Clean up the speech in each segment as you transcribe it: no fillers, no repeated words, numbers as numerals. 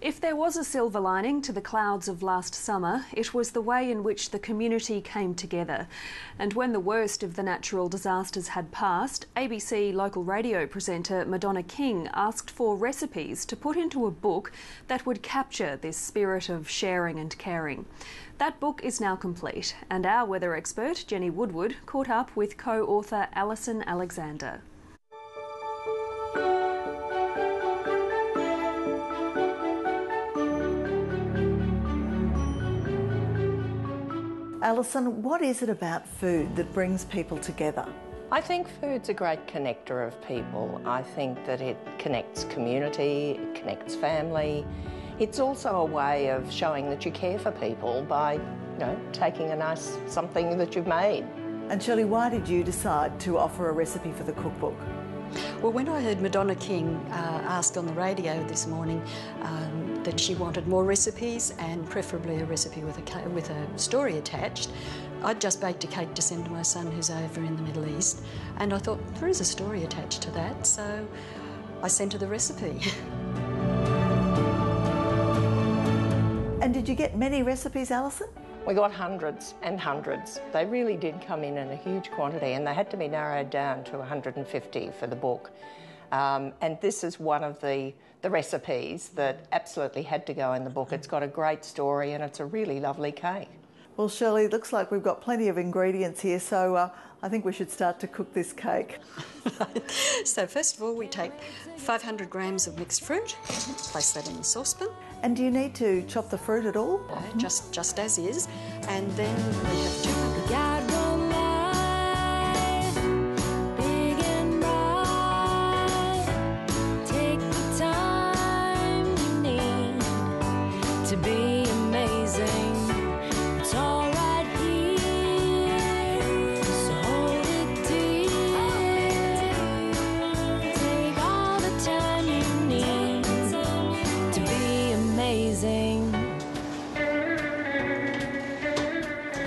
If there was a silver lining to the clouds of last summer, it was the way in which the community came together. And when the worst of the natural disasters had passed, ABC local radio presenter Madonna King asked for recipes to put into a book that would capture this spirit of sharing and caring. That book is now complete, and our weather expert, Jenny Woodward, caught up with co-author Alison Alexander. Alison, what is it about food that brings people together? I think food's a great connector of people. I think that it connects community, it connects family. It's also a way of showing that you care for people by, taking a nice something that you've made. And Shirley, why did you decide to offer a recipe for the cookbook? Well, when I heard Madonna King ask on the radio this morning that she wanted more recipes and preferably a recipe with a story attached, I'd just baked a cake to send to my son who's over in the Middle East, and I thought there is a story attached to that, so I sent her the recipe. And did you get many recipes, Alison? We got hundreds and hundreds. They really did come in a huge quantity, and they had to be narrowed down to 150 for the book. And this is one of the recipes that absolutely had to go in the book. It's got a great story and it's a really lovely cake. Well, Shirley, it looks like we've got plenty of ingredients here, so I think we should start to cook this cake. So first of all, we take 500 grams of mixed fruit, place that in the saucepan. And do you need to chop the fruit at all? No, just as is. And then we have 200 grams.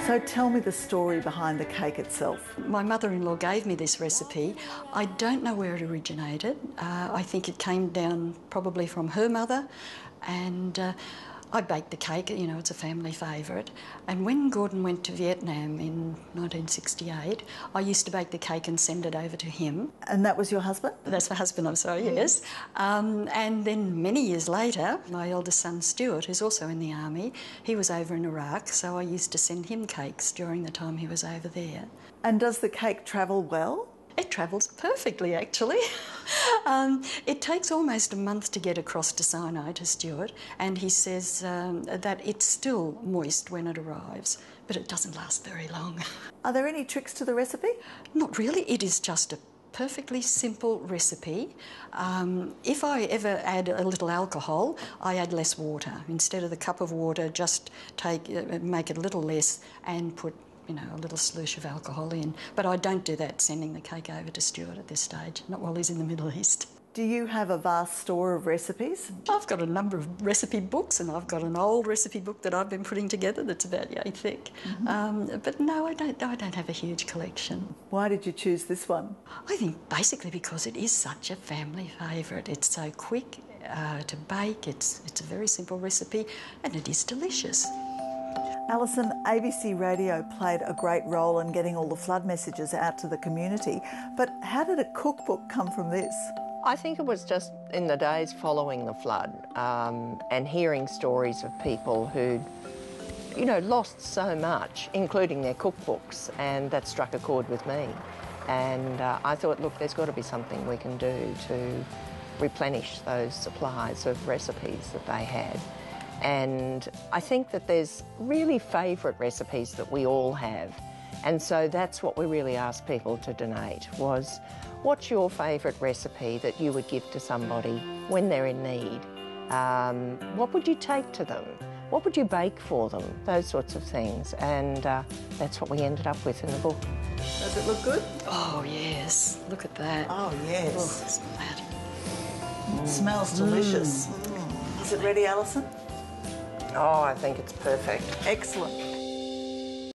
So tell me the story behind the cake itself. My mother-in-law gave me this recipe. I don't know where it originated. I think it came down probably from her mother, and I baked the cake. It's a family favourite. And when Gordon went to Vietnam in 1968, I used to bake the cake and send it over to him. And that was your husband? That's my husband, I'm sorry, yes. And then many years later, my eldest son Stuart, who's also in the army, he was over in Iraq, so I used to send him cakes during the time he was over there. And does the cake travel well? It travels perfectly, actually. It takes almost a month to get across to Sinai to Stuart, and he says that it's still moist when it arrives, but it doesn't last very long. Are there any tricks to the recipe? Not really. It is just a perfectly simple recipe. If I ever add a little alcohol, I add less water. Instead of the cup of water, just make it a little less and put a little sluice of alcohol in. But I don't do that sending the cake over to Stuart at this stage, not while he's in the Middle East. Do you have a vast store of recipes? I've got a number of recipe books, and I've got an old recipe book that I've been putting together that's about yay thick. But no, I don't have a huge collection. Why did you choose this one? I think basically because it is such a family favourite. It's so quick to bake, it's a very simple recipe, and it is delicious. Alison, ABC Radio played a great role in getting all the flood messages out to the community, but how did a cookbook come from this? I think it was just in the days following the flood and hearing stories of people who'd, lost so much, including their cookbooks, and that struck a chord with me. And I thought, look, there's got to be something we can do to replenish those supplies of recipes that they had. And I think that there's really favourite recipes that we all have. And so that's what we really asked people to donate, was what's your favourite recipe that you would give to somebody when they're in need? What would you take to them? What would you bake for them? Those sorts of things. And that's what we ended up with in the book. Does it look good? Oh, yes. Look at that. Oh, yes. Oh, smell that. It smells delicious. Is it ready, Alison? Oh, I think it's perfect. Excellent.